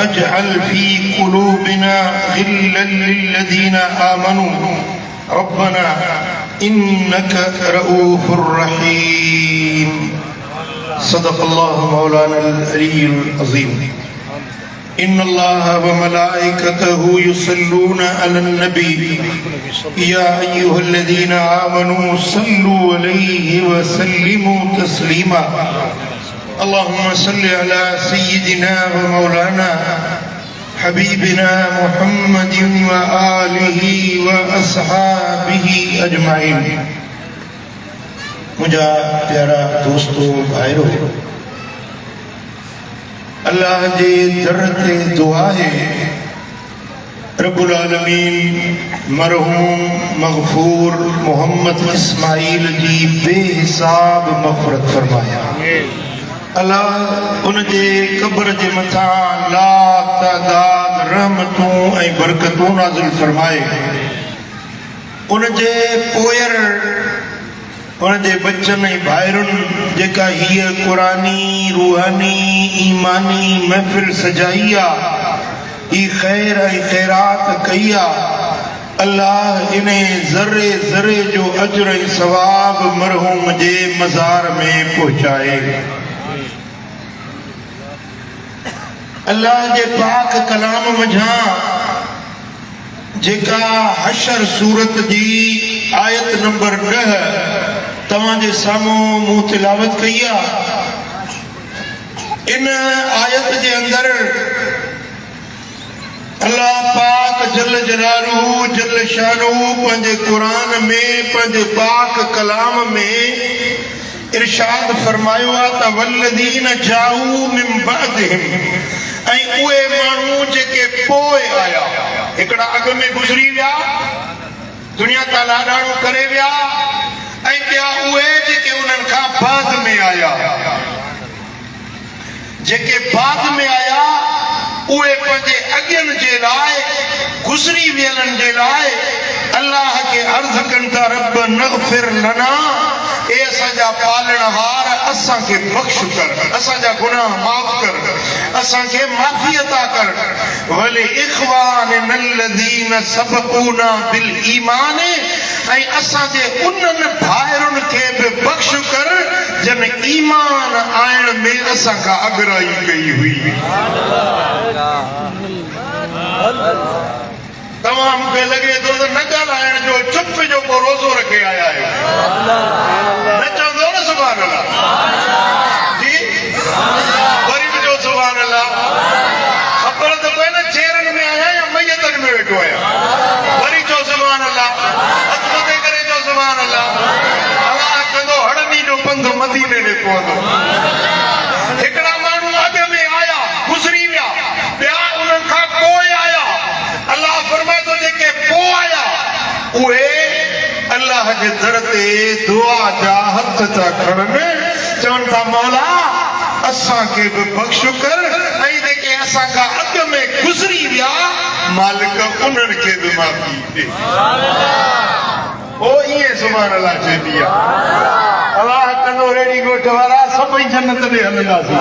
तजअल fee कुलूबिना गिल्लन लिल्लज़ीन आमनू रब्बना इन्नका रऊफुर रहीम। सदक़ल्लाहु मौलाना अल-अलीयुल अज़ीम। इन्नल्लाह व मलाइकतहु युसल्लूना Alan नबी या अय्युहल्लज़ीना आमनू सल्लू अलैहि व सल्लिमू तस्लीमा। अल्लाहुम्मा सल्लि अला सय्यिदिना व मौलाना हबीबिना मुहम्मदिन व आलिहि व अस्हाबिहि अजमाइन। मुझा प्यारा दोस्तों भाइरो, अल्लाह जे दर ते दुआ है रब्बुल आलमीन मरहूम मगफूर मोहम्मद इस्माइल जी बेहिसाब मग़फ़िरत फरमाया। अल्लाह उन जे कब्र जे मथा ला तादाद रहमतूं ऐं बरकतूं नाज़िल फरमाए। उन जे पोयर उन जे बच्चन ऐं भाइरुनि जेका हीअ क़ुरानी रूहानी ईमानी महफ़िल सजाई आहे, ही ख़ैर ऐं ख़ैरात कई आहे, अल्लाह इन ज़र्रे ज़र्रे जो अजर ऐं सवाब मरहूम जे मज़ार में पहुचाए। अल्लाह जे पाक कलाम मझां जेका हशर सूरत जी आयत नंबर 10 तव्हांजे साम्हूं मूं तिलावत कई आहे। इन आयत जे अंदर अल्लाह पाक जल जलालहू जल शानहू पंहिंजे क़ुरान में पंहिंजे पाक कलाम में इरशाद फरमायो आहे त वल्लज़ीन जाऊ मिन बअदिहिम, ऐं उहे माण्हू जेके पोइ आया, हिकिड़ा अॻ में गुज़री विया, दुनिया तां लाॾाणो करे विया, ऐं ॿिया उहे जेके उन्हनि खां बाद में आया। जेके बाद में आया उहे पंहिंजे अॻियनि जे लाइ गुज़री वियलनि जे लाइ अल्लाह खे अर्ज़ कनि था रब नग़फ़िर लना, ए असांजा पालणहार असांखे बख़्श कर, असांजा गुनाह माफ़ कर, असांखे माफ़ी अता कर। वली इख़वानिना अल्लज़ीन सबक़ूना बिल ईमान, ऐं असांजे उन्हनि भाइरुनि खे बि बख़्श कर जन ईमान आणण में असांखां अॻराई कई हुई। तव्हां मूंखे लॻे थो त न ॻाल्हाइण जो चुप जो को रोज़ो रखे आया आहियो। न चवंदो न सुभान अल्लाह जी, वरी बि जो सुभान अल्लाह। ख़बर त पए न चेरनि में आया या मैयतनि में वेठो आहियां। वरी चओ सुभान अल्लाह, हथ मथे करे चओ सुभान अल्लाह। अल्लाह कंदो हड़नी जो पंधु मदीने में पहुतो। हिकिड़ा माण्हू अॻ में आया गुज़री विया, ॿिया उन्हनि खां पोइ आया। अल्लाह फरमाए थो जेके पोइ आया उहे अल्लाह जे दर ते दुआ जा हथ था खणनि, चवनि था मौला असांखे बि बख़्श कर, ऐं जेके असांखां अॻ में गुज़री विया मालिक उन्हनि खे बि माफ़ी ॾे। ओ ईअं सुभान अल्लाह चइबी आहे। अल्लाह कंदो रेड़ी ॻोठ वारा सभई जन्नत में हलंदासीं।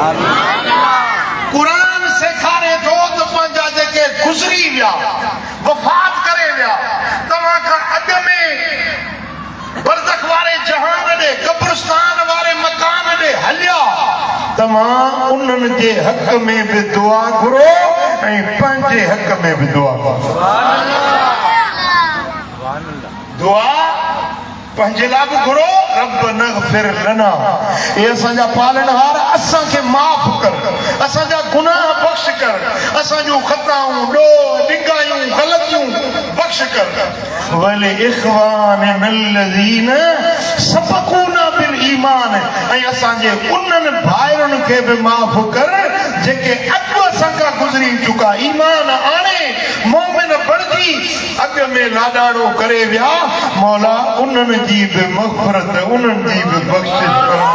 क़ुरान सेखारे थो त पंहिंजा जेके गुज़री विया वफ़ात करे विया तव्हां खां अॻ में बरज़ख वारे जहान ॾे कब्रिस्तान वारे मकान ॾे हलिया, तव्हां उन्हनि जे हक़ में बि दुआ घुरो ऐं पंहिंजे हक़ में बि दुआ घुरो। दुआ पंहिंजे लाइ बि घुरो, रब नग़फ़िर लना, ए असांजा पालनहार असांखे माफ़ कर, असांजा गुनाह बख़्श कर, असांजूं ख़ताऊं ॾोह डिंगायूं ग़लतियूं बख़्श कर। वली इख़वानिना अल्लज़ीन सबक़ूना बिल ईमान, ऐं असांजे उन्हनि भाइरुनि खे बि माफ़ कर जेके अॻु असांखां गुज़री चुका, ईमान आणे मोमिन बणिजी अॻ में लाॾाणो करे विया। मौला उन्हनि जी बि मग़फ़िरत, उन्हनि जी बि बख़्शिश फरमा।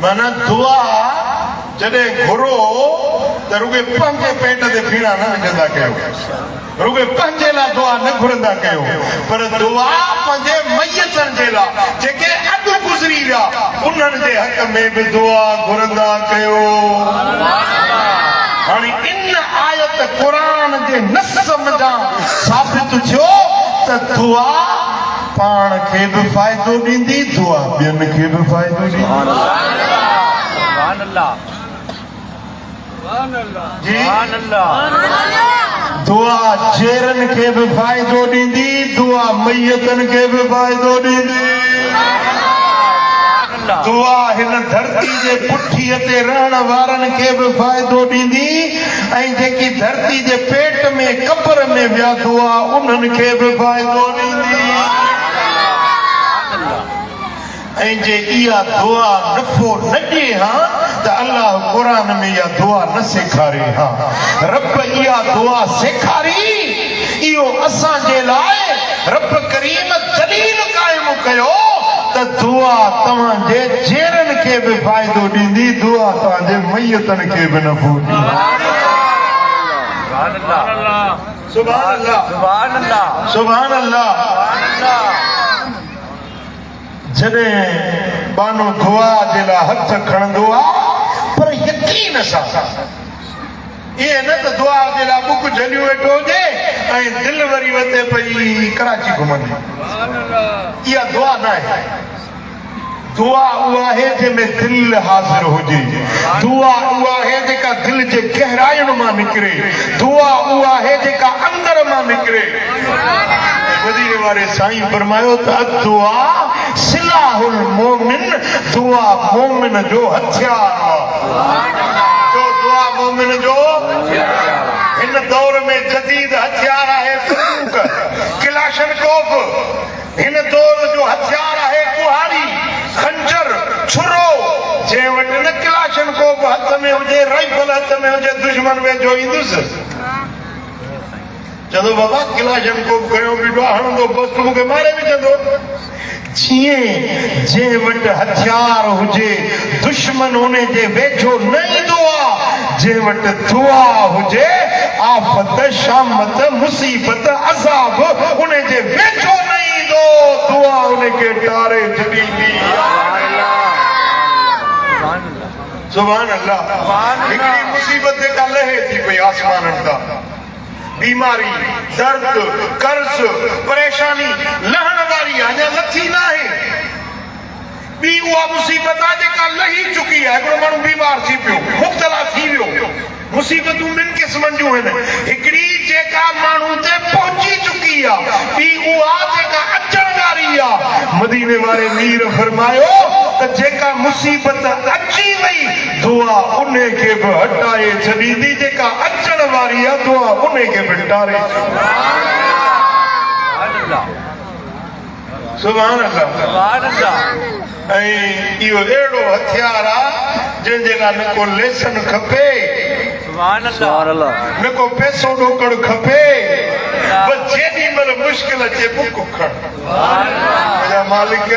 माना दुआ जॾहिं घुरो त रुॻे पंहिंजे पेट ते पीड़ा न विझंदा कयो। रुगे पंहिंजे लाइ दुआ न घुरंदा कयो पर दुआ पंहिंजे मैयतनि जे लाइ जेके अॻु गुज़री विया उन्हनि जे हक़ में बि दुआ घुरंदा कयो हाणे इन आयत क़ुरान जे नस मथां साबित थियो त दुआ पाण खे बि फ़ाइदो ॾींदी दुआ ॿियनि खे बि फ़ाइदो ॾींदी दुआ चेरनि खे बि फ़ाइदो ॾींदी दुआ मैयतनि खे बि फ़ाइदो ॾींदी दुआ हिन धरती जे पुठीअ ते रहण वारनि खे बि फ़ाइदो ॾींदी ऐं जेकी धरती जे पेट में कब्र में विया दुआ उन्हनि खे बि फ़ाइदो ॾींदी ऐं जे इहा दुआ नफ़ो न ॾे हा त अल्लाह क़ुरान में इहा दुआ न सेखारे हा रब इहा दुआ सेखारी इहो असांजे लाइ रब करीम दलील क़ाइमु कयो त दुआ तव्हांजे चेरनि खे बि फ़ाइदो ॾींदी दुआ तव्हांजे मैयतनि खे बि नफ़ो ॾींदी सुभान अल्लाह सुभान अल्लाह जॾहिं बानो दुआ जे लाइ हथ खणंदो आहे पर यकीन सां ईअं न त दुआ जे लाइ बुक झलियूं वेठो हुजे ऐं दिलि वरी वते पई कराची घुमंदी इहा दुआ न आहे दुआ उहा आहे जंहिंमें दिलि हाज़िर हुजे दुआ उहा आहे जेका दिलि जे गहराइयुनि मां निकिरे दुआ उहा आहे जेका अंदर मां निकिरे मदीने वारे साईं फरमायो त दुआ सिलाहुल मोमिन दुआ मोमिन जो हथियार जो दुआ मोमिन जो हिन दौर में जदीद हथियार आहे बंदूक किलाशनकोफ हिन दौर जो हथियार आहे कुहाड़ी खंजर छुरो जंहिं वटि न किलाशनकोफ हथ में हुजे राइफल हथ में हुजे दुश्मन वेझो ईंदुसि चवंदो बाबा किलाशनकोफ खयो बीठो हणंदो बस तूं मूंखे मारे विझंदो जीअं जंहिं वटि हथियार हुजे दुश्मन उन जे वेझो न ईंदो आहे जंहिं वटि दुआ हुजे आफ़त शामत मुसीबत अज़ाब उन जे वेझो न ईंदो दुआ उन खे टारे छॾींदी सुभान अल्लाह हिकिड़ी मुसीबत जेका लहे थी पई आसमाननि तां बीमारी दर्द कर्ज परेशानी लहण वारी अञा लथी न आहे ॿी उहा मुसीबत आहे जेका लही चुकी आहे हिकिड़ो माण्हू बीमार थी पियो मुब्तला थी वियो मुसीबतूं ॿिनि क़िस्मनि जूं आहिनि हिकिड़ी जेका माण्हू ते पहुची चुकी आहे ॿी उहा जेका अचण वारी आहे मदीने वारे मीर फरमायो त जेका मुसीबत अची वई दुआ उन खे बि हटाए छॾींदी जेका अचण वारी आहे दुआ उन खे बि टारे सुभान अल्लाह ऐं इहो अहिड़ो हथियार आहे जंहिंजे लाइ न को लेसन खपे न को पैसो ॾोकड़ खपे बस जेॾी महिल मुश्किल अचे बुक खण मुंहिंजा मालिक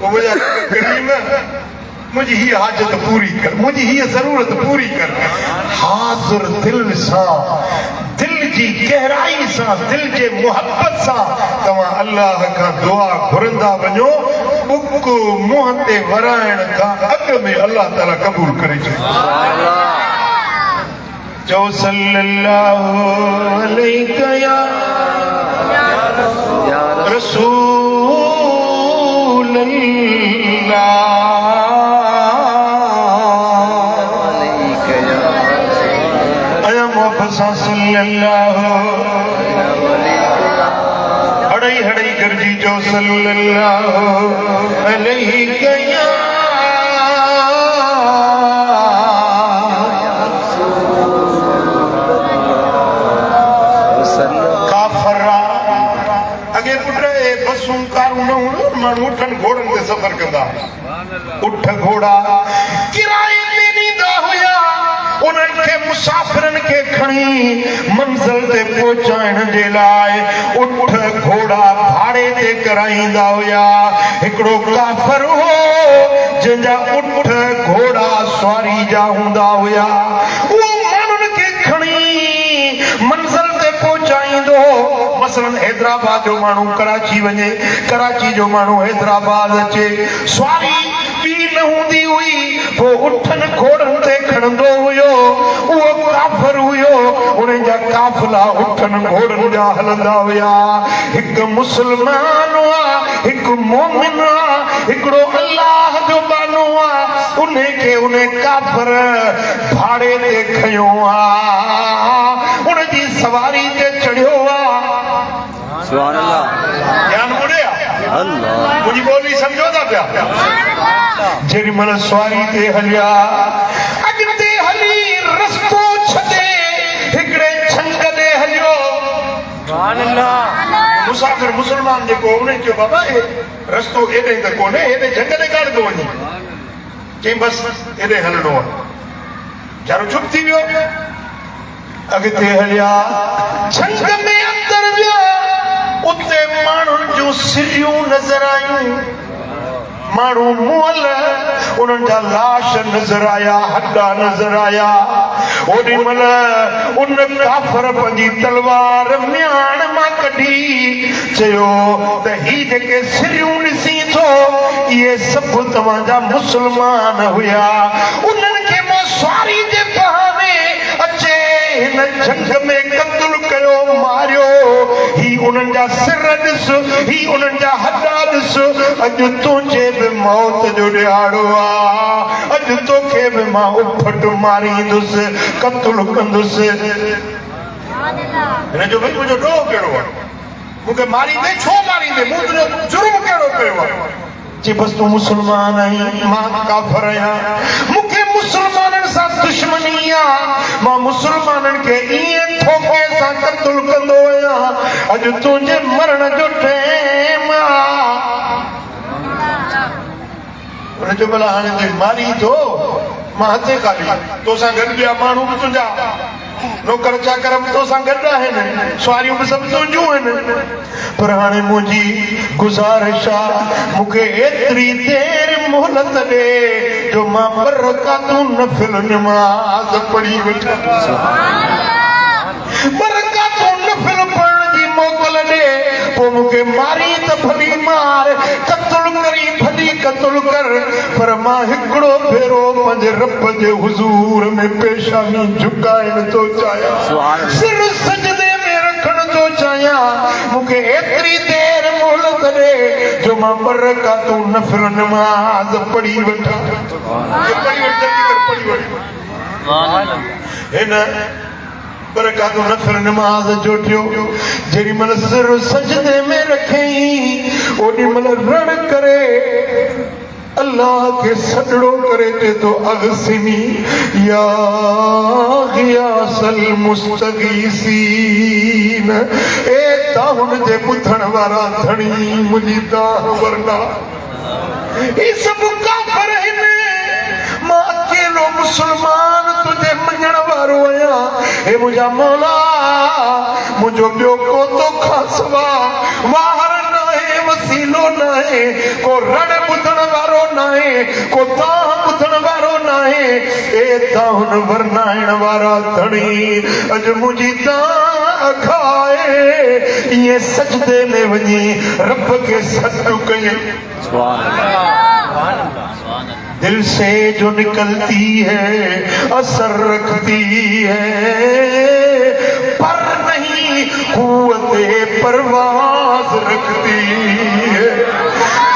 मुंहिंजा करीम मुंहिंजी हीअ हाजत पूरी कर मुंहिंजी हीअ ज़रूरत पूरी कर हाज़िर दिलि सां दिलि जी गहराई सां दिलि जे मुहबत सां तव्हां अल्लाह खां दुआ घुरंदा वञो बुक मुंहं ते वराइण खां अॻु में अल्लाह ताला क़बूल करे छॾींदो चओ सल्लल्लाहु अलैहि या रसूल अल्लाह हड़ई हड़ई करजी जो सल्लल्लाहु अलैहि अगे पुट बसूं कारूं न हुयूं माण्हू उठनि घोड़नि ते सफ़र कंदा उठ घोड़ा किराए ते ॾींदा हुया उन्हनि खे मुसाफ़िरनि खे खणी मंज़िल ते पहुचाइण जे लाइ उठ घोड़ा भाड़े ते कराईंदा हुया हिकिड़ो काफ़िर हो जंहिंजा उठ घोड़ा सवारी जा हूंदा हुया उहो माण्हुनि खे खणी मंज़िल ते पहुचाईंदा मसलन हैदराबाद जो माण्हू कराची वञे, कराची जो माण्हू हैदराबाद अचे, सवारी ॿी न हूंदी हुई, पोइ उठनि घोड़नि ते खणंदो हुयो, उहो काफ़िर हुयो, उन्हनि जा काफ़िला उठनि घोड़नि जा हलंदा हुया। हिकु मुस्लमान हुआ, हिकु मोमिन हुआ, हिकिड़ो अल्लाह जो बानो हुआ, उन खे उन काफ़िर भाड़े ते खयो आहे, उनजी सवारी ते चढ़ियो आहे। सुभान अल्लाह। ध्यान मुड़े अल्लाह, मुंहिंजी ॿोली सम्झो था पिया? जेॾी महिल सवारी ते हलिया, अॻिते हली रस्तो छॾे हिकिड़े झंग ते हलियो। सुभान अल्लाह। मुसाफ़िर मुस्लमान जेको उन चयो बाबा हे रस्तो हेॾे त कोन्हे, हेॾे झंग ते कान थो वञे, चई बसि हेॾे हलणो आहे। वीचारो चुप थी वियो। अॻिते हलिया, झंग में अंदर विया, उते माण्हुनि जूं सिरियूं नज़र आयूं, माण्हू मुअल, उन्हनि जा लाश नज़र आया, हड्डा नज़र आया। ओॾी महिल उन काफ़िर पंहिंजी तलवार म्याण मां कढी चयो त ही जेके सिरियूं ॾिसी थो, इहे सभु तव्हांजा मुस्लमान हुया, उन्हनि खे मां सवारी जे बहाने अचे हिन झंग में क़त्ल कयो, मारियो। ही उन्हनि जा सिर ॾिस, ही उन्हनि जा हॾा ॾिस। अॼु तुंहिंजे बि मौत जो ॾियारो आहे, अॼु तोखे बि मां उफट मारींदुसि, क़त्ल कंदुसि। हिन जो भई मुंहिंजो ॾोह कहिड़ो आहे? मूंखे मारींदे छो मारींदे? मूं तुंहिंजो जुर्म कहिड़ो कयो आहे? चई बसि तूं मुस्लमान आहीं, मां काफ़िर आहियां, मूंखे मुस्लमाननि सां दुश्मनी आहे, मां मुस्लमाननि खे ईअं धोखे सां क़त्ल कंदो आहियां। अॼु तुंहिंजे मरण जो टाइम आहे। हुन जो भला हाणे जे मारी थो, मां हथे खाली, तोसां गॾु ॿिया माण्हू बि तुंहिंजा नौकर चाकर बि तोसां गॾु आहिनि, सवारियूं बि सभु तुंहिंजूं आहिनि, पर हाणे मुंहिंजी गुज़ारिश आहे, मूंखे एतिरी देरि मोहलत ॾे जो मां बरकातूं नफ़िल नमाज़ पढ़ी वठां। बरकातूं नफ़िल पढ़ण जी मोकल ॾे, पोइ मूंखे मारी त भली मार, क़त्ल करी भली क़त्ल कर, पर मां हिकिड़ो भेरो पंहिंजे रब जे हुज़ूर में पेशानी झुकाइण थो चाहियां, सिर सजदे में रखण थो चाहियां। मूंखे एतिरी देरि मोहलत ॾे जो मां बरकातूं नफ़िल नमाज़ पढ़ी वठां। हिन बरकातूं नफ़िल नमाज़ जो टियो, जेॾी महिल सिर सजदे में रखई, ओॾी महिल रण करे अल्लाह खे सॾड़ो करे चए थो अग़सिनी या ग़ियासल मुस्तग़ीसीन, ए ताहुन जे ॿुधण वारा धणी मुंहिंजी दाह वरना। ही सभु काफ़िर आहिनि, मां अकेलो मुस्लमान तुंहिंजे मञण वारो आहियां। हे मुंहिंजा मौला, मुंहिंजो ॿियो को तोखां सवाइ वाहर न आहे, वसीलो न आहे, को रण ॿुधण वारो न आहे, को ताह ॿुधण वारो न आहे। ए ताहुन वरनाइण वारा धणी, अॼु मुंहिंजी ताह खाए, ईअं सजदे में वञी रब खे सॾु कयईं। दिल से जो निकलती है असर रखती है, पर नहीं कुव्वते परवाज़ रखती है।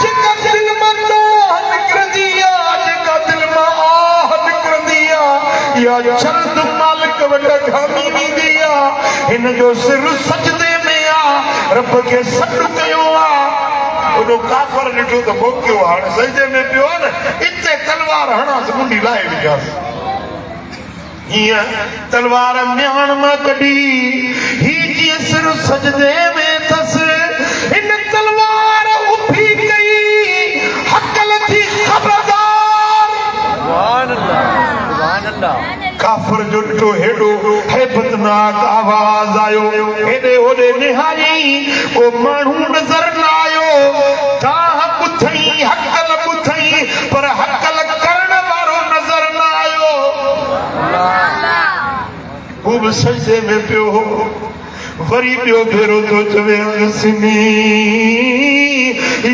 जेका दिल में दाह निकिरंदी आहे, जेका दिल में आह निकिरंदी आहे, या जल्द मालिक वटि घामी वेंदी आहे। हिन जो सिर सजदे में आहे, रब खे सॾु कयो आहे। उहो काफ़िर ॾिठो त मोकियो आहे, हाणे सजदे में पियो आहे न, इते तलवार हणांसि, मुंडी लाहे विझांसि। हीअं तलवार म्याण मां कढी, ही जीअं सिर सजदे में अथसि, हिन तलवार उभी कई, हक़ल थी ख़बरदार। काफ़िर जो ॾिठो हेॾो हैबतनाक आवाज़ आयो, हेॾे होॾे निहारी, को माण्हू नज़र न आयो। ताह ॿुधई, हक़ल ॿुधई, पर हक़ल करण वारो नज़र न आयो। हू बि सजदे में पियो, वरी ॿियो भेरो तो चवे अगसिनी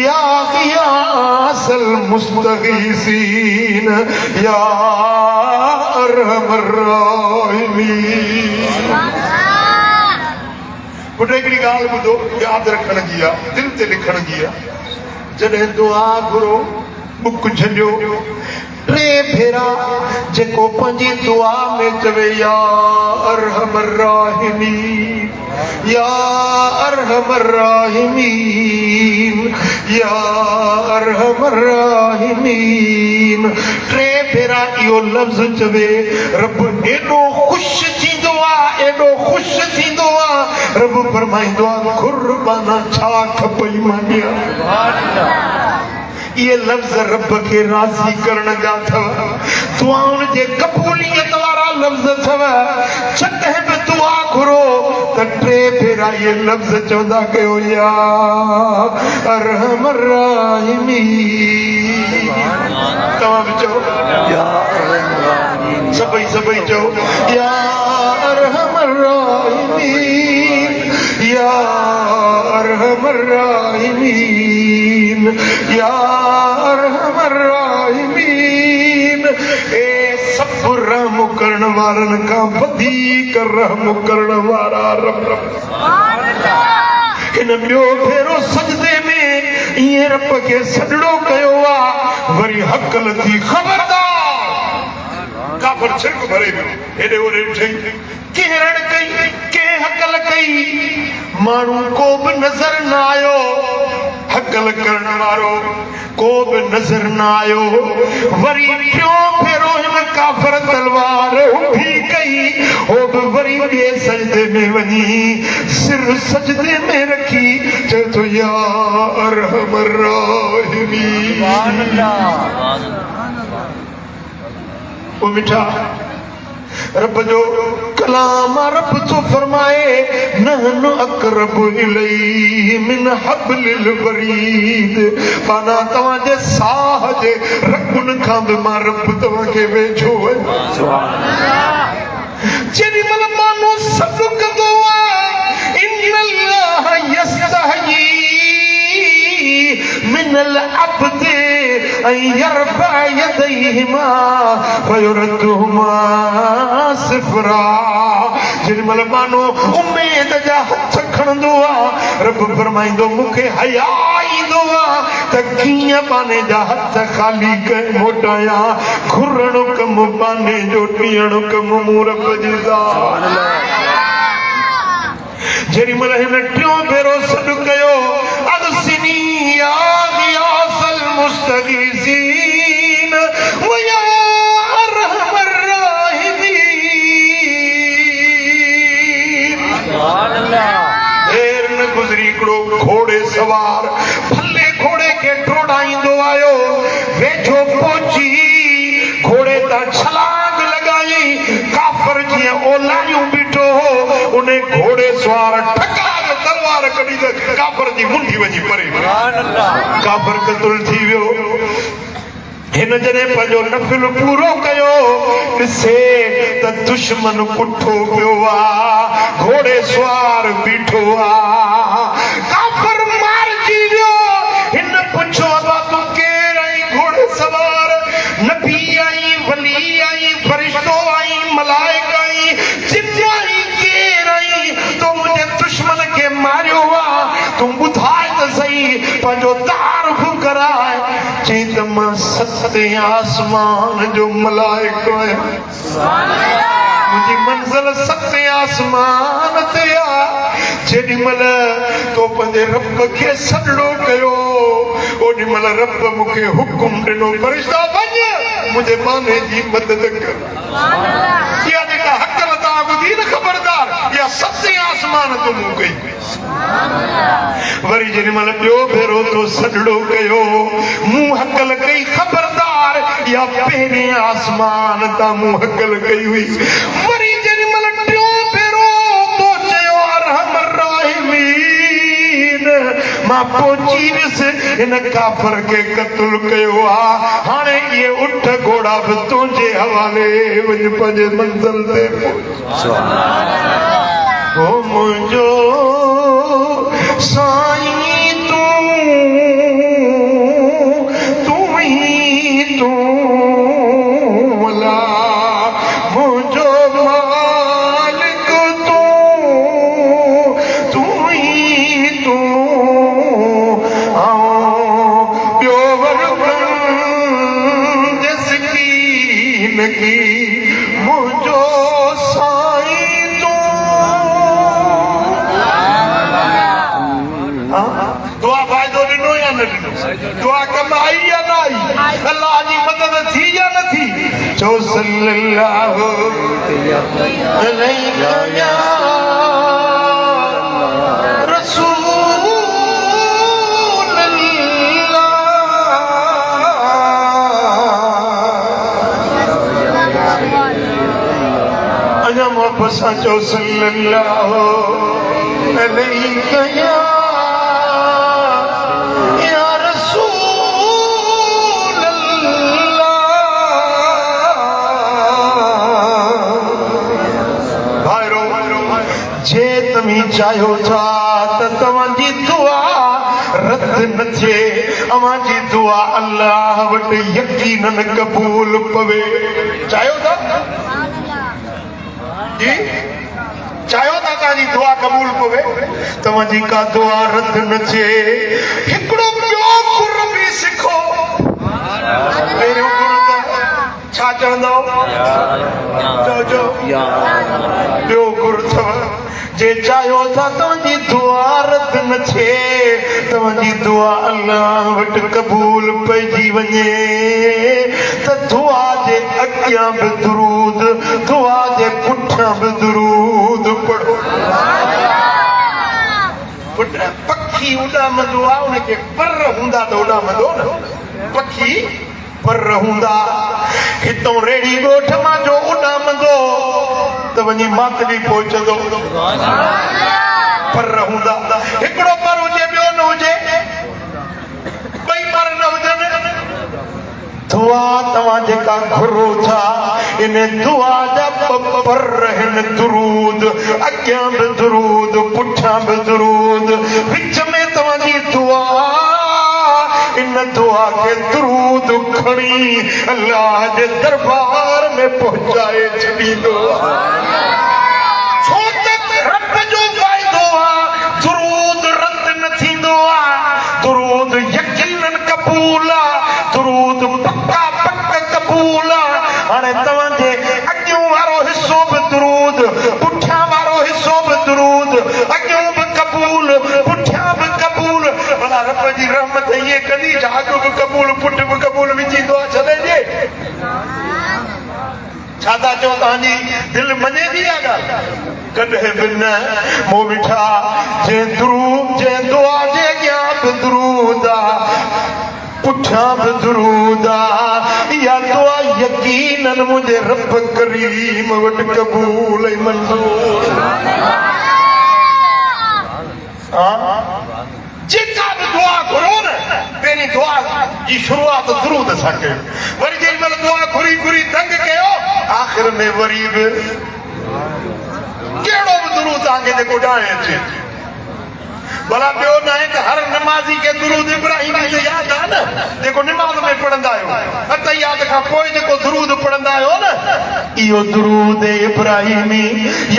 या गियासल मुस्तगीसीन या अरहमर राहिमीन। पुट हिकिड़ी ॻाल्हि ॿुधो, यादि रखण जी आहे, दिलि ते लिखण जी आहे। जॾहिं दुआ घुरो बुक छॾियो, टे भेरा जेको पंहिंजी दुआ में चवे या अरहमर राहिमीन या अरहमर राहिमीन या अरहमर राहिमीन, टे भेरा इहो लफ़्ज़ चवे, रब एॾो ख़ुशि थींदो आहे, एॾो ख़ुशि थींदो आहे। रब फरमाईंदो आहे क़ुर्बाना छा खपई मां ॾियां। ये लफ्ज़ रब के राज़ी करण जा अथव, दुआउनि जे क़बूलियत वारा लफ्ज़ अथव। जॾहिं बि दुआ घुरो त टे भेरा ये लफ्ज़ चवंदा कयो या अरहमर राहिमीन। तव्हां बि चओ या अरहमर राहिमीन, सभई चओ या अरहमर राहिमीन या अरहमर राहिमीन या अरहमर राहिमीन। ए सब रहम करण वारनि खां वधीक रहम करण वारा रब। हिन ॿियो भेरो सजदे में ईअं रब खे सजड़ो कयो आहे, वरी हक़ल थी ख़बरदार। काफ़िर छिरक भरे वियो, हेॾे होॾे ठही केरड़ कई, के हक़ल कई, माण्हू को बि नज़र न आयो, हक़ल करण वारो को बि नज़र न आयो। वरी टियों भेरो हिन काफ़िर तलवार उठी कई, हो बि वरी ॿिए सजदे में वञी सिर सजदे में रखी चए थो या अरहमर राहिमीन। ओ मिठा रब जो कलाम, रब तो फरमाए नहनु अक़रबु इलैहि मिन हब्लिल वरीद, माना तव्हां जे साह जे रगुन खां बि मां रब तव्हां खे वेझो आहियां। जेॾी महिल माण्हू सॾु कंदो आहे इन्नल्लाह यस्तहयी मिनल अब्दि ऐं यरफ़अ यदैहिमा फयुरद्दुहुमा सिफ़रा। जेॾी महिल माण्हू उमेद जा हथ खणंदो आहे, रब फरमाईंदो मूंखे हया ईंदो आहे त कीअं बाने जा हथ ख़ाली मोटायां। घुरणो कमु बाने जो, ॾियणो कमु मूं रब जी ज़ात। जेॾी महिल हिन टियों भेरो सॾु कयो अगसिनी या गियासल मुस्तगीसीन व या अरहमर राहिमीन। देर न गुज़री हिकिड़ो घोड़े सवार भले घोड़े खे टोड़ाईंदो आयो, वेझो पहुची घोड़े तां छलांग लॻाई। काफ़िर जीअं ओलायूं बीठो हो, उन घोड़े सवार ठका तलवार कढी त काफ़िर जी मुंडी वञी परे। काफ़िर क़तल थी वियो। हिन जॾहिं पंहिंजो नफ़िल पूरो कयो, ॾिसे त दुश्मन कुठो पियो आहे, घोड़े सवार बीठो आहे। काफ़िर मारिजी वियो। हिन पुछो अबा तूं केरु आहीं? घोड़े सवार नबी आहीं, वली आहीं, फरिश्तो आहीं, मलाइक आहीं, जिन आहीं, केरु आहीं? तो मुंहिंजे दुश्मन खे मारियो आहे, तूं ॿुधाए त सही, पंहिंजो तारीफ़ कराए। चई त मां सते आसमान जो मलाइक आहियां, मुंहिंजी मंज़िल सते आसमान ते आहे। जेॾी महिल तो पंहिंजे रब खे सॾड़ो कयो, ओॾी महिल रब मूंखे हुकुम ॾिनो फरिश्ता वञ मुंहिंजे माने जी मदद कर। इहा जेका हक़ल तव्हां ॿुधी न ख़बरदार, इहा सते आसमान तो मूं कई। वरी जेॾी महिल ॿियो भेरो तो सॾड़ो कयो, मूं हक़ल कई ख़बरदार, इहा पहिरें आसमान तां मूं हक़ल कई हुई। वरी जेॾी महिल टियों भेरो तो चयो अरहमर राहिमीन, मां पहुची वियुसि, हिन काफ़िर खे क़त्ल कयो आहे। हाणे इहे उठ घोड़ा बि तुंहिंजे हवाले, वञ पंहिंजे मंज़िल ते। ओ मुझो साईं तू ही तू अला मुझो मालिक तू ही तू आओ प्योर की मुझो साईं तू दुआ फ़ाइदो ॾिनो या न ॾिनो दुआ कम आई या न आई अल्लाह जी मदद थी या न थी चो सल्लल्लाहु अलैहि या चो सल्लल्लाहु अलैहि या रसूल अल्लाह भाइरो जे तमी चाहियो था त तव्हांजी दुआ रद्द न थिए अवांजी दुआ अल्लाह वटि यकीनन क़बूल पवे चाहियो था जी चाहियो था तव्हांजी दुआ क़बूल पवे तव्हांजी का दुआ रद्द न थिए हिकिड़ो ॿियो गुर बि सिखो पहिरियों गुर त छा चवंदव चओ ॿियो गुर अथव जे चाहियो था तव्हांजी दुआ रद्द न थिए तव्हांजी दुआ अल्लाह वटि क़बूल पइजी वञे त दुआ जे अॻियां बि दुरूद दुआ जे पुठियां बि दुरूद पढ़ो पखी उॾामंदो आहे उनखे पर हूंदा त उॾामंदो न पखी पर हूंदा हितां रेड़ी ॻोठ मां जो उॾामंदो त वञी मातली पहुचंदो पर हूंदा हिकिड़ो पर हुजे ॿियो न हुजे ॿई पर न हुजनि दुआ तव्हां जेका घुरो था इन दुआ जा पर आहिनि दुरूद अॻियां बि दुरूद पुठियां बि दुरूद विच में तव्हांजी दुआ इन दुआ खे दुरूद खणी अल्लाह जे दरबार में पहुचाए छॾींदो छो त रब जो फ़ाइदो आहे दुरूद रद्द न थींदो आहे दुरूद यकीनन क़बूल आहे दुरूद पक्का क़बूल आहे हाणे तव्हांजे अॻियों वारो हिसो बि दुरूद पुठियां वारो हिसो बि दुरूद अॻियों बि क़बूल पुठियां बि क़बूल भला रब जी रहमत इहे कंदी छा अॻु बि क़बूल पुठ बि क़बूल विझी दुआ छॾे ॾे छा था चओ तव्हांजी दिलि मञे थी इहा ॻाल्हि कॾहिं बि न मूं ॾिठा जंहिं दुआ जे अॻियां बि दुरूद आहे पुठियां बि दुरूद आहे इहा दुआ यकीनन मुंहिंजे रब करीम वटि क़बूल ऐं मंज़ूर जेका बि दुआ घुरो न पहिरीं दुआ जी शुरूआत दुरूद सां कयो वरी जेॾी महिल दुआ घुरी घुरी तंग कयो आख़िर में वरी बि कहिड़ो बि दुरूद तव्हांखे जेको ॼाणे अचे भला ॿियो न आहे त हर नमाज़ी खे दुरूद इब्राहिमी ते यादि आहे न जेको निमाज़ में पढ़ंदा आहियो अतहियात खां पोइ जेको दुरूद पढ़ंदा आहियो न इहो दुरूद इब्राहिमी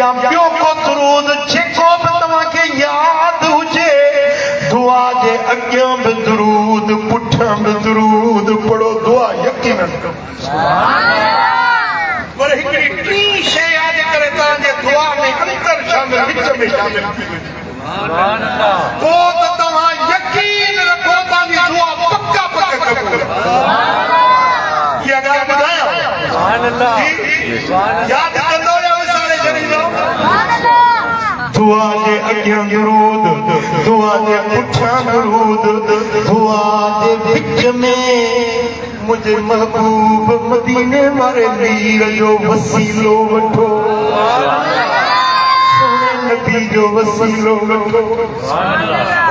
या ॿियो को दुरूद जेको बि तव्हांखे यादि हुजे दुआ जे अॻियां बि दुरूद पुठियां बि दुरूद पढ़ो दुआ यकीनन पर हिकिड़ी टी शइ आहे जेकॾहिं तव्हांजे दुआ में अंतर शामिल विच में शामिल थी वञे पोइ त तव्हां यकीन रखो तव्हांजी दुआ पक्का क़बूल इहा ॻाल्हि ॿुधायां यादि कंदो या विसारे छॾींदो दुआ जे अॻियां दुरूद दुआ जे पुठियां दुरूद दुआ जे विच में मुझे महबूब मदीने वारे मीर जो वसीलो वठो नबी जो वसीलो वठो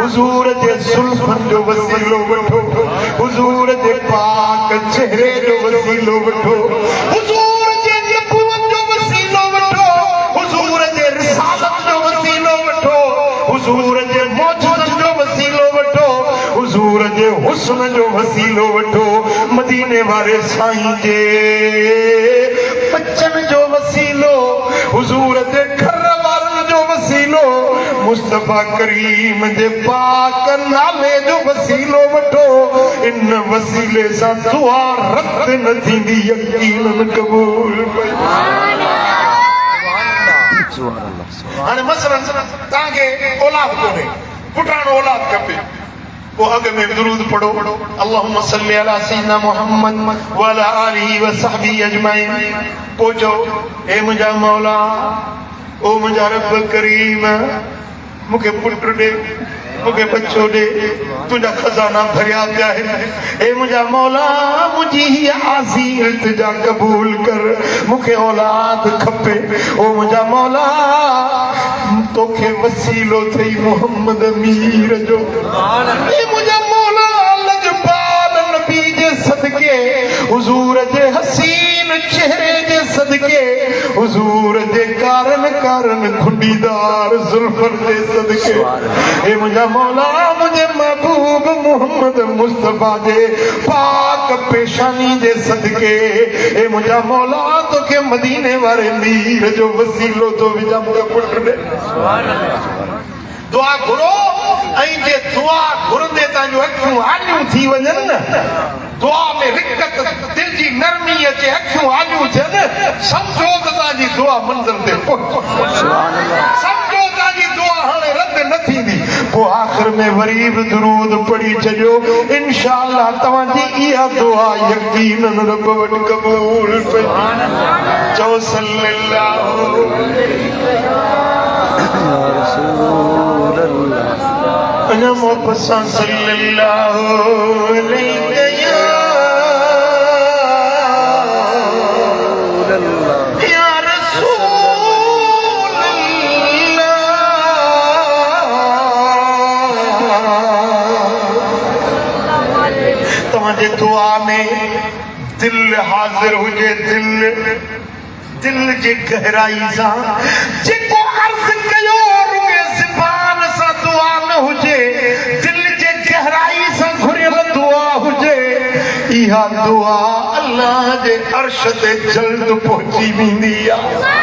हुजूर जे जुल्फन जो वसीलो वठो हुजूर जे पाक चेहरे जो वसीलो वठो हुजूर जे नबूवत जो वसीलो वठो हुजूर जे रिसालत जो वसीलो हुस्न जो वसीलो वठो मदीने वारे साईं जे बच्चन जो वसीलो हुजूर दे घर वारन जो वसीलो मुस्तफा करीम जे पाक नाले जो वसीलो वठो इन वसीले सां दुआ रद्द न थींदी यकीनन कबूल हाणे मसलन तव्हांखे औलाद कोन्हे पुटाणो औलाद खपे पोइ अॻ में दुरूद पढ़ो अल्लाहुम्मा सल्ली अला सय्यिदना मुहम्मद व अला आलिहि व सहबिहि अजमईन पोइ चओ हे मुंहिंजा मौला ओ मुंहिंजा रब करीम मूंखे पुट ॾे मूंखे बच्चो ॾे तुंहिंजा खज़ाना भरिया पिया आहिनि हे मुंहिंजा मौला मुंहिंजी हीअ आसी इल्तिजा क़बूल कर मूंखे औलाद खपे ओ मुंहिंजा मौला तोखे वसीलो थई मोहम्मद अमीर जो हे मुंहिंजा मौला लजपाल नबी जे सदके हुजूर जे हसीन चेहरे जे सदके हुजूर जे कारण खुंडीदार जुल्फर जे सदके हे मुंहिंजा मौला मुंहिंजे महबूब मोहम्मद मुस्तफा जे पाक पेशानी जे सदके हे मुंहिंजा मौला तोखे मदीने वारे मीर जो वसीलो तो विझा मूंखे पुट ॾे दुआ घुरो ऐं जे दुआ घुरंदे तव्हांजूं अखियूं आलियूं थी वञनि न दुआ में रिकत दिल जी नरमी अचे अखियूं आलियूं थियनि समझो त तव्हांजी दुआ मंज़िल ते पहुची समझो तव्हांजी दुआ हाणे रद्द न थींदी पोइ आख़िर में वरी बि दुरूद पढ़ी छॾियो इंशाअल्लाह तव्हांजी इहा दुआ यकीनन रब वटि क़बूल पई चओ सल्लल्लाहु अना मोहब्बत सां सल्लल्लाहु अलैहि या रसूल तव्हांजे दुआ में दिल हाज़िर हुजे दिल जे गहराई सां जेको अर्ज़ कयो रुगे ज़बान सां दुआ न हुजे दिल जे गहराई सां घुरियल दुआ हुजे इहा दुआ अल्लाह जे अर्श ते जल्द पहुची वेंदी आहे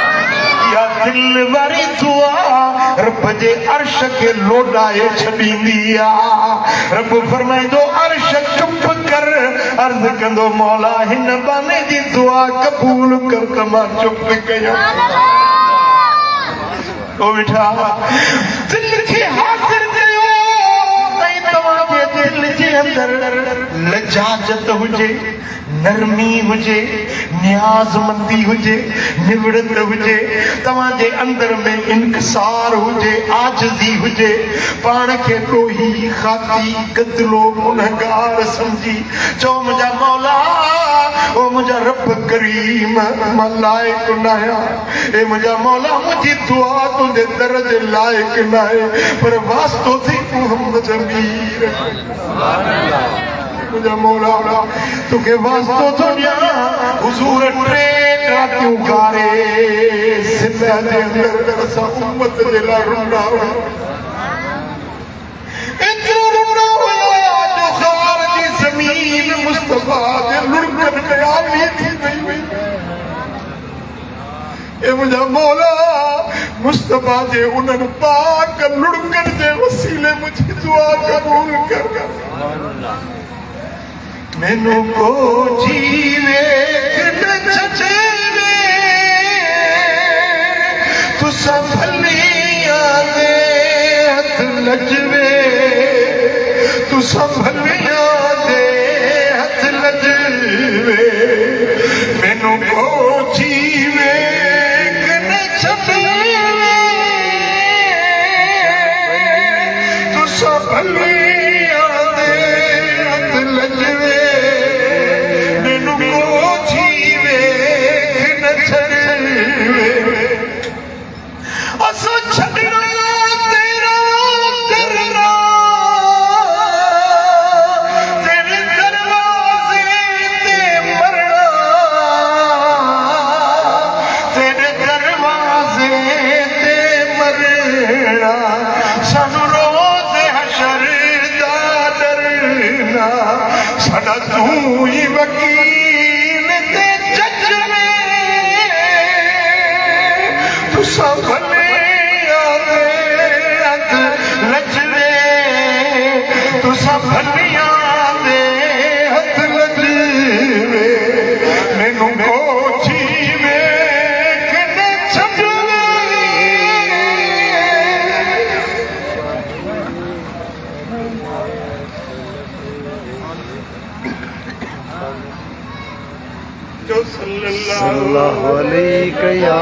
इहा दिल वारी दुआ रब जे अर्श खे लोॾाए छॾींदी आहे रब फरमाईंदो अर्श चुप कर अर्ज़ कंदो मौला हिन बाने जी दुआ क़बूल कर त मां चुप कयां ओ बेटा दिल खे हाज़िर कयो ऐं तव्हांजे दिल जे अंदर लजाजत हुजे नरमी हुजे नियाज़मंदी हुजे निवड़त हुजे तव्हांजे अंदर में इनकिसार हुजे आजिज़ी हुजे पाण खे ॾोही खाती गदलो गुनहगार समझी चओ मुंहिंजा मौला ओ मुंहिंजा रब करीम मां लाइक़ न आहियां ए मुंहिंजा मौला मुंहिंजी दुआ तुंहिंजे दर जे लाइक़ न आहे पर वास्तो थी मोहम्मद अमीर मुंहिंजा मौला तोखे वास्तो थो ॾियां हुज़ूर टे रातियूं गारे सिंध जे अंदर असां उम्मत जे लाइ रुना एतिरो रुना हुया जो ख़ार जी ज़मीन मुस्तफा जे लुड़कनि में आली थी वई हुई ए मुंहिंजा मौला मुस्तफा जे उन्हनि पाक लुड़कनि जे वसीले मुंहिंजी दुआ क़बूल कर मैनू को जीवे छेवे तू संभलिया दे हथ लजवे तू संभलिया दे हथ लजवे मैनू को जीवे छेवे तू संभलिया दे हथ लजवे तू ही वकील ते जज में तू सब लजवे तू सब दे हथ लजवे मैनू कोठी में कने छजवे जो सल्लल्लाहु अलैहि या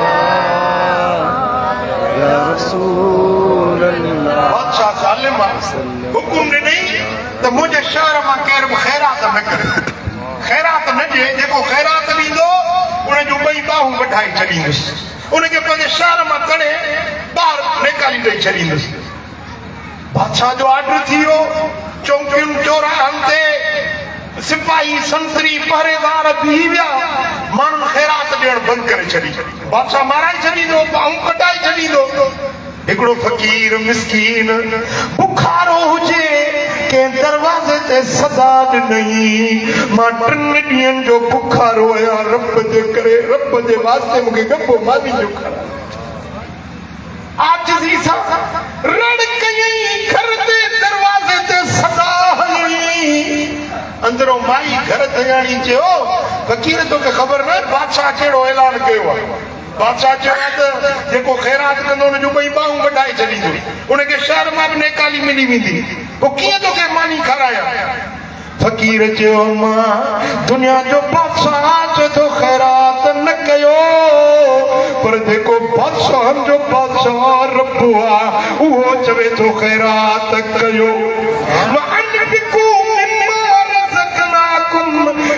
रसूल अल्लाह बादशाह जालिम हुकुम ने नहीं तो मुझे शहर में केर खैरात न करे खैरात न जे जेको खैरात ॾींदो उन जो ॿई बाहूं वठाई छॾींदुसि उनखे पंहिंजे शहर मां कड़े ॿाहिरि निकाली ॾेई छॾींदुसि बादशाह जो ऑर्डर थी वियो चौकियुनि चौराहनि ते सिपाही संतरी पहरेदार बीह विया माण्हुनि खैरात ॾियण बंदि करे छॾी बादशाह माराए छॾींदो बाहूं कटाए छॾींदो हिकिड़ो फ़कीर मिसकीन बुखारो हुजे कंहिं दरवाज़े ते सदा ॾिनई मां 3 ॾींहंनि जो बुखारो आहियां रब जे करे रब जे वास्ते मूंखे गप्पो मानी जो खा आजिज़ी सां रड़ कयई घर ते दरवाज़े ते सदा हयई अंदरों माई घर तयारी चयो फ़कीर तोखे ख़बर न बादशाह कहिड़ो ऐलान कयो आहे बादशाह चयो त जेको खैरात कंदो उन जूं ॿई बाहूं वढाए छॾींदो उनखे शहर मां बि नेकाली मिली वेंदी पोइ कीअं तोखे मानी खाराया फ़कीर चयो मां दुनिया जो बादशाह चए थो खैरात न कयो पर जेको बादशाहनि जो बादशाह रब आहे उहो चवे थो खैरात कयो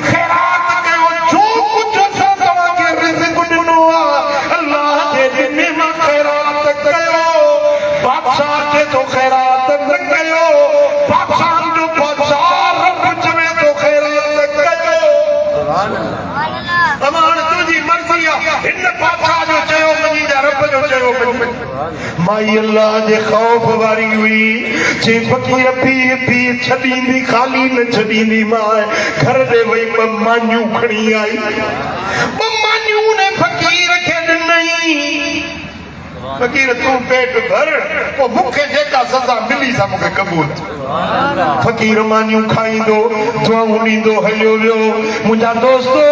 खैरात कयो जो कुझु असां तव्हांखे रिज़्क़ ॾिनो आहे अल्लाह जे ॾिने मां खैरात कयो बादशाह चए थो खैरात न कयो बादशाह जो बादशाह रब चवे थो खैरात कयो अमान तुंहिंजी मर्ज़ी आहे हिन बादशाह जो चयो मञी जा रब जो चयो मञी माई अल्लाह जे ख़ौफ़ वारी हुई जे फ़कीर पी छॾींदी खाली न छॾींदी मां घर ते वई 2 मानियूं खणी आई 2 मानियूं ने फ़कीर खे ॾिनई फ़कीर तूं पेट भर पोइ मूंखे जेका सज़ा मिली सा मूंखे क़बूल फ़कीर मानियूं खाईंदो दुआऊं ॾींदो हलियो वियो मुंहिंजा दोस्तो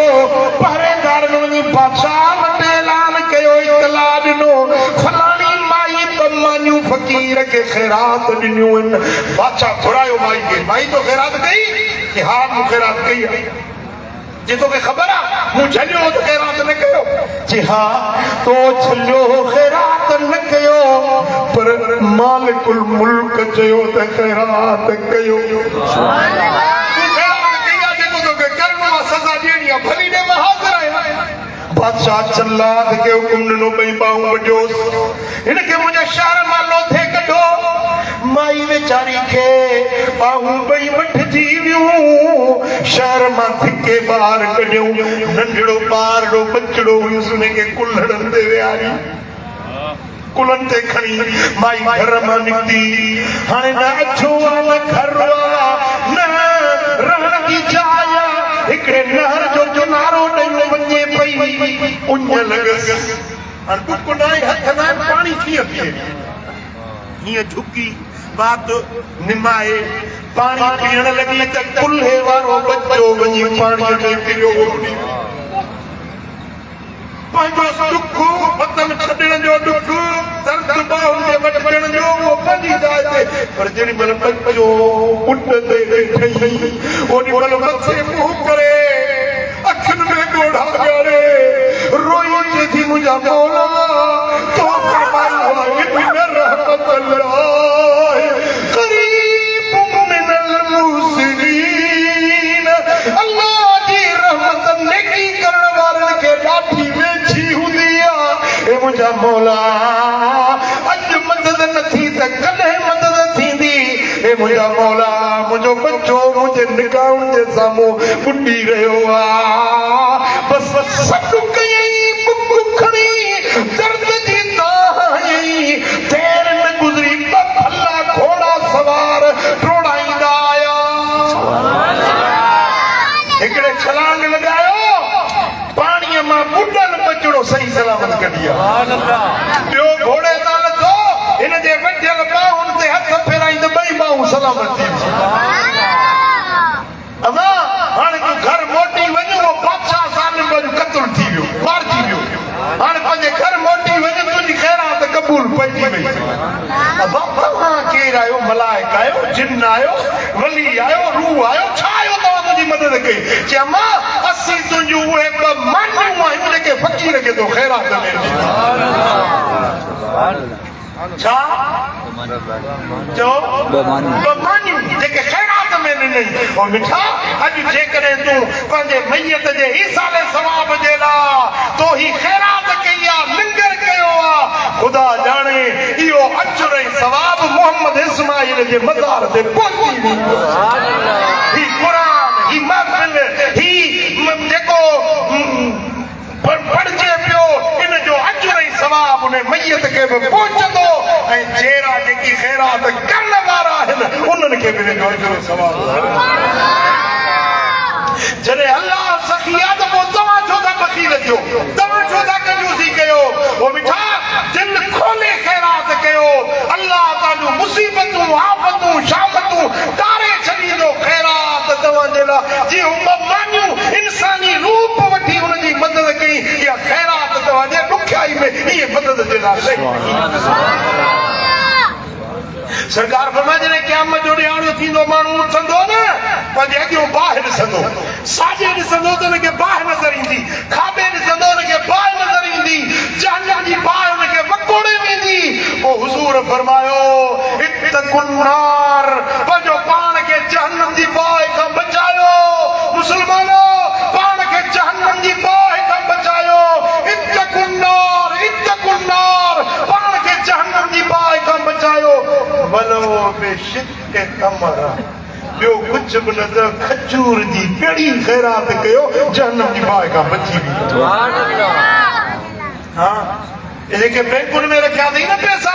पहरेदारनि वञी बादशाह वटि ऐलान कयो इतला ॾिनो फलाणी माई 2 मानियूं फ़कीर खे खैरात ॾिनियूं आहिनि बादशाह घुरायो माई तो खैरात कई कि हा मूं खैरात कई आहे जे तोखे ख़बर आहे मूं झलियो त खैरात न कयो जी हा तो झलियो खैरात न कयो पर मालिकुल मुल्क चयो त खैरात कयो बादशाह चल्लाद के हुकुम ॾिनो 2 बाहूं वढियोसि हिनखे मुंहिंजे शहर मां लोथे कढो माई वेचारी खे बाहूं 2 वठिजी वियूं शहर मां धिके ॿार कढियूं नंढड़ो ॿारड़ो बचड़ो हुयुसि हुनखे कुल्हड़नि ते विहारी कुलनि ते खणी माई घर मां निकिती हाणे न अछो आहे न घर आहे न रहण जी जाइ आहे हिकिड़े नहर जो किनारो ॾेई वञे पई उञ लॻसि हाणे बुक न आहे हथ न आहे पाणी कीअं पीए हीअं झुकी बात निमाए पाणी पीअण लॻी त कुल्हे वारो बच्चो वञी पाणीअ में किरियो पंहिंजो दुख वतन छॾण जो दुख दर्द बाहुनि जे वठण जो उहो पंहिंजी जाइ ते पर जेॾी महिल बच्चो पुट ते वेठई ओॾी महिल मथे मुंहुं करे अखियुनि में ॻोढ़ा ॻाड़े रोई चए थी मुंहिंजा मौला तो फरमायो आहे इन रहमत अल्लाह करीब मिनल मुहसिनीन अल्लाह जी रहमत नेकी करण वारनि खे ॾाढी वेझी हूंदी आहे ए मुंहिंजा मौला अॼु मदद न थी त कॾहिं मदद थींदी ए मुंहिंजा मौला मुंहिंजो बच्चो मुंहिंजे निगाहुनि जे साम्हूं ॿुॾी रहियो आहे बसि सॾु कयई बुक खणी दर्द जी ताह हयई देर में गुज़री 2 भला घोड़ा सवार टोड़ाईंदा आया हिकिड़े बचड़ो सही सलामत कढी आहे ॿियो घोड़े तां लथो हिन जे वढियल बाहुनि ते हथ फेराईंदे ॿई बाहूं सलामत थी अमा हाणे तूं घर मोटी वञ उहो बादशाह ज़ालिम जो क़त्ल थी वियो मारिजी वियो हाणे पंहिंजे घर मोटी वञ तुंहिंजी ख़ैरात क़बूल पइजी वई अब तव्हां केरु आहियो मलाइक आहियो जिन आहियो वली आहियो रूह आहियो छा आहियो तव्हां तुंहिंजी मदद कई चए अमा असीं तुंहिंजूं उहे ॿ मानियूं आहियूं जेके फ़क़ीर खे तो ख़ैरात ॾिनी छा चओ ॿ मानियूं जेके ख़ैरात में ॾिनई ऐं मिठा अॼु जेकॾहिं तूं पंहिंजे मैयत जे ईसाले सवाब जे लाइ तो ही ख़ैरात कई आहे लंगर कयो आहे ख़ुदा ॼाणे इहो अजर ऐं सवाब मोहम्मद इस्माइल जे मज़ार ते पहुची वेंदो ही क़ुरान ही महफ़िल ही जेको पढ़जे पियो इन जो अजर ऐं सवाब उन मैयत खे बि पहुचंदो ऐं जहिड़ा जेकी ख़ैरात करण वारा आहिनि उन्हनि खे बि हिन जो अजर ऐं सवाब जॾहिं अल्लाह सखी आहे त पोइ तव्हां छो था बख़ील थियो तव्हां छो था कंजूसी कयो ओ मिठा दिल खोले ख़ैरात कयो अल्लाह तव्हांजूं मुसीबतूं आफ़तूं शामतूं तारे छॾींदो ख़ैरात तव्हांजे लाइ जीअं उहे मानियूं इंसानी रूप वठी हुनजी मदद कई इहा ख़ैरात तव्हांजे ॾुखियाई में इहे मदद जे लाइ सरकार फरमाए जॾहिं क़यामत जो ॾियारो थींदो माण्हू उथंदो न पंहिंजे अॻियों बाहि ॾिसंदो साॼे ॾिसंदो त हुनखे बाहि नज़र ईंदी खाॿे ॾिसंदो हुनखे बाहि नज़र ईंदी जहन्नम जी बाहि हुनखे वकोड़े वेंदी पोइ हुज़ूर फरमायो इत्तक़ुन्नार पंहिंजो पाण खे जहन्नम जी बाहि खां बचायो मुस्लमानो पाण खे जहन्नम जी बाहि खां बचायो इत्तक़ुन्नार इत्तक़ुन्नार पाण खे जहन्नम जी बाहि खां बचायो वलो बेशिक कमरा ॿियो कुझु बि न त खजूर जी पेड़ी ख़ैरात कयो जहन्नम जी बाहि खां बची वेंदो हा जेके बैंकुनि में रखिया अथई न पैसा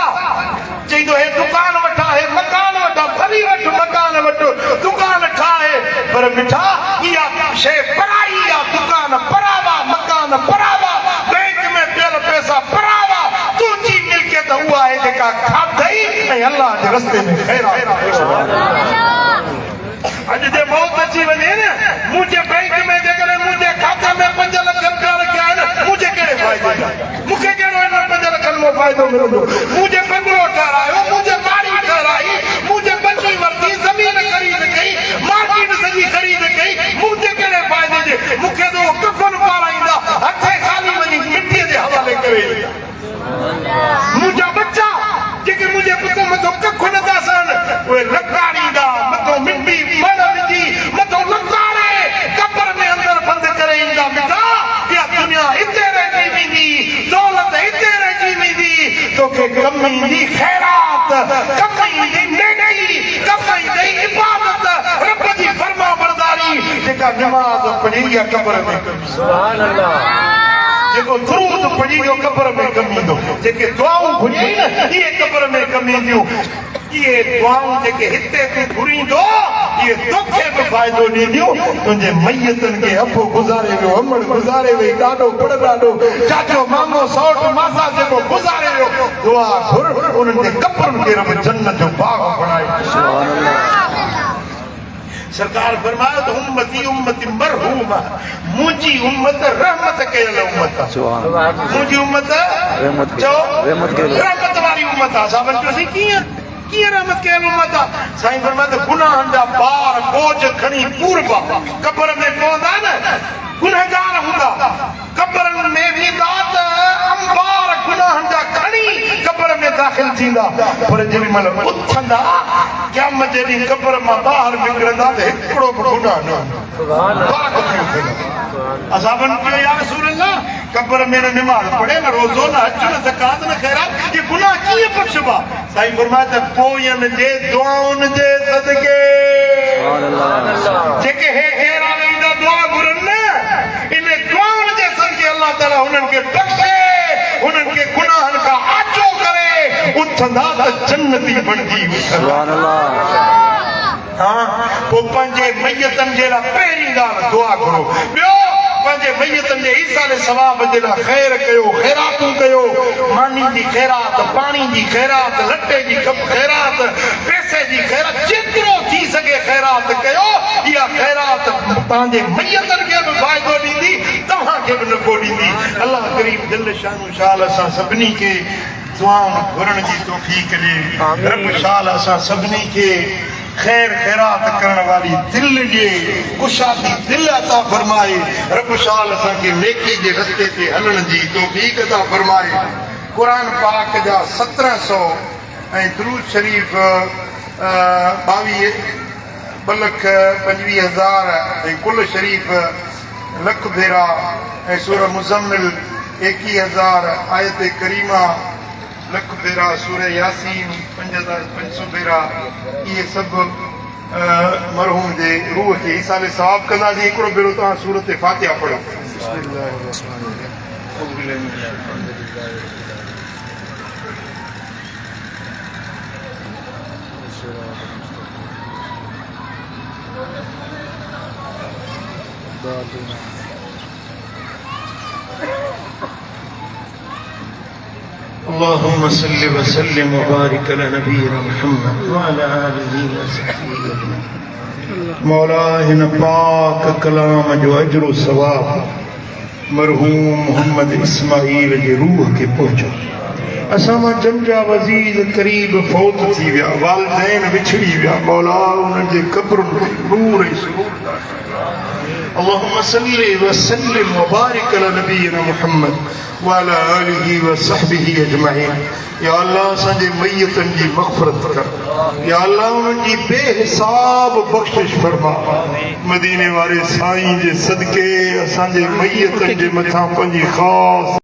चई थो हे दुकान वठा हे मकान वठा भली वठ मकान वठ दुकान ठाहे पर मिठा इहा शइ पराई आहे दुकान परावा मकान परावा बैंक में पियल पैसा परावा तुंहिंजी मिल्कियत उहा आहे जेका खाधई ऐं अल्लाह जे रस्ते में ख़ैरात अॼु जे मौत अची वञे न मुंहिंजे बैंक में जेकॾहिं मुंहिंजे खाते में 5 लख रुपया रखिया आहिनि मुंहिंजे कहिड़े फ़ाइदे जा मूंखे कहिड़ो हिन 5 लखनि में फ़ाइदो मिलंदो मुंहिंजे बंगलो ठारायो मुंहिंजे गाड़ी ठहाराई मुंहिंजे बची वरिती ज़मीन ख़रीद कई मार्केट सॼी ख़रीद कई मुंहिंजे कहिड़े फ़ाइदे जे मूंखे त उहो कफ़न पाराईंदा हथे ख़ाली वञी मिटीअ जे हवाले करे मुंहिंजा बच्चा जेके मुंहिंजे पुट मथो कख नथा सहनि उहे लकारींदा मथो मिटी मण विझी मथो लकारे कब्र में अंदरि बंदि करे ईंदा मिठा इहा दुनिया हिते रहिजी वेंदी दौलत हिते रहिजी वेंदी तोखे कम ईंदी ख़ैरात कम ईंदी नेड़ई कम ईंदी इबादत रब जी फर्मा बरदारी जेका नमाज़ पढ़ी इहा कब्र में कबी सुभान अल्लाह जेको दुरूद पढ़ी इहो कब्र में कम ईंदो जेके दुआऊं घुरियई न इहे कब्र में कम ईंदियूं इहे दुआऊं जेके हिते तूं घुरींदो इहे तोखे बि फ़ाइदो ॾींदियूं तुंहिंजे मैयतनि खे अफो गुज़ारे वियो अमड़ गुज़ारे वई ॾाढो पर ॾाढो चाचो मामो सौट मासा जेको गुज़ारे वियो दुआ घुर उन्हनि जे कब्रनि खे रब जन्नत जो बाग़ बणाए सरकार फरमायो त उम्मती उम्मती मरहूम मुंहिंजी उम्मत रहमत कयल उम्मत मुंहिंजी उम्मत रहमत वारी उम्मत आहे साहब चयोसीं कीअं रहमत कयल उम्मत आहे साईं फरमायो त गुनाहनि जा बार बोझ खणी पूरब कब्र में पवंदा न गुनहगार हूंदा कब्रनि में वेंदा त अंबार गुनाहनि जा खणी कब्र में दाख़िल थींदा पर जेॾी महिल उथंदा क़यामत जे ॾींहुं कब्र मां ॿाहिरि निकिरंदा त हिकिड़ो बि गुनाह न असाबनि चयो या रसूल अल्लाह कब्र में न निमाज़ पढ़े न रोज़ो न हज न ज़कात न ख़ैरात ये गुनाह कीअं बख़्शबा साईं फरमाए त पोयनि जे दुआउनि जे सदके जेके हे घेरा वेंदा दुआ घुरनि न इन दुआउनि जे सदके अल्लाह ताला हुननि खे बख़्शे हुननि खे गुनाहनि खां आचो करे उथंदा त जन्नती बणिजी सुभान अल्लाह हाँ पोइ पंहिंजे मैयतनि जे लाइ पहिरीं ॻाल्हि दुआ घुरो ॿियो पंहिंजे मैयतनि जे ईसाले सवाब जे लाइ ख़ैर कयो, ख़ैरातूं कयो, मानी जी ख़ैरात, पाणी जी ख़ैरात, लटे जी ख़ैरात, पैसे जी ख़ैरात, जेतिरो थी सघे ख़ैरात कयो। इहा ख़ैरात तव्हांजे मैयतनि खे बि फ़ाइदो ॾींदी, तव्हांखे बि नफ़ो ॾींदी। अलाह करीम जल शान शाल असां सभिनी खे दुआऊं घुरण जी तौफ़ीक़ ॾे। रब शाल असां सभिनी खे खैर खैरात करण वाली दिल जे कुशादी दिल अता फरमाए। रब शाल असांखे नेकी जे रस्ते ते हलण जी तौफ़ीक़ अता फरमाए। क़ुरान पाक जा 1700 ऐं दुरूद शरीफ़ 2,25,000 ऐं कुल शरीफ़ लख भेरा ऐं सूर मुज़म्मिल 21,000 आयत करीमा लख भेरा, सूर यासीन 5,500 भेरा। इहे सभु मरहूम जे रूह खे ईसाले सवाब कंदासीं। हिकिड़ो भेरो तव्हां सूरत फातिहा पढ़ो। اللهم صل وسلم وبارك على نبينا محمد وعلى آله وصحبه أجمعين. मौला हिन पाक कलाम जो अजर सवाब मरहूम मोहम्मद इस्माइल जे रूह खे पहुचो। असां मां जंजा वज़ीर क़रीब फौत थी विया, वालिदैन विछड़ी विया। मौला उन्हनि जे क़ब्रुनि खे नूर ऐं सुरूर अता फरमा। اللهم صل وسلم وبارك على نبينا محمد وعلى آله وصحبه أجمعين. या अल्लाह असांजे मैयतनि जी मग़फ़िरत कर। या अल्लाह उन्हनि जी बेहिसाब बख़्शिश फरमा। मदीने वारे साईं जे सदके असांजे मैयतनि जे मथां पंहिंजी ख़ासि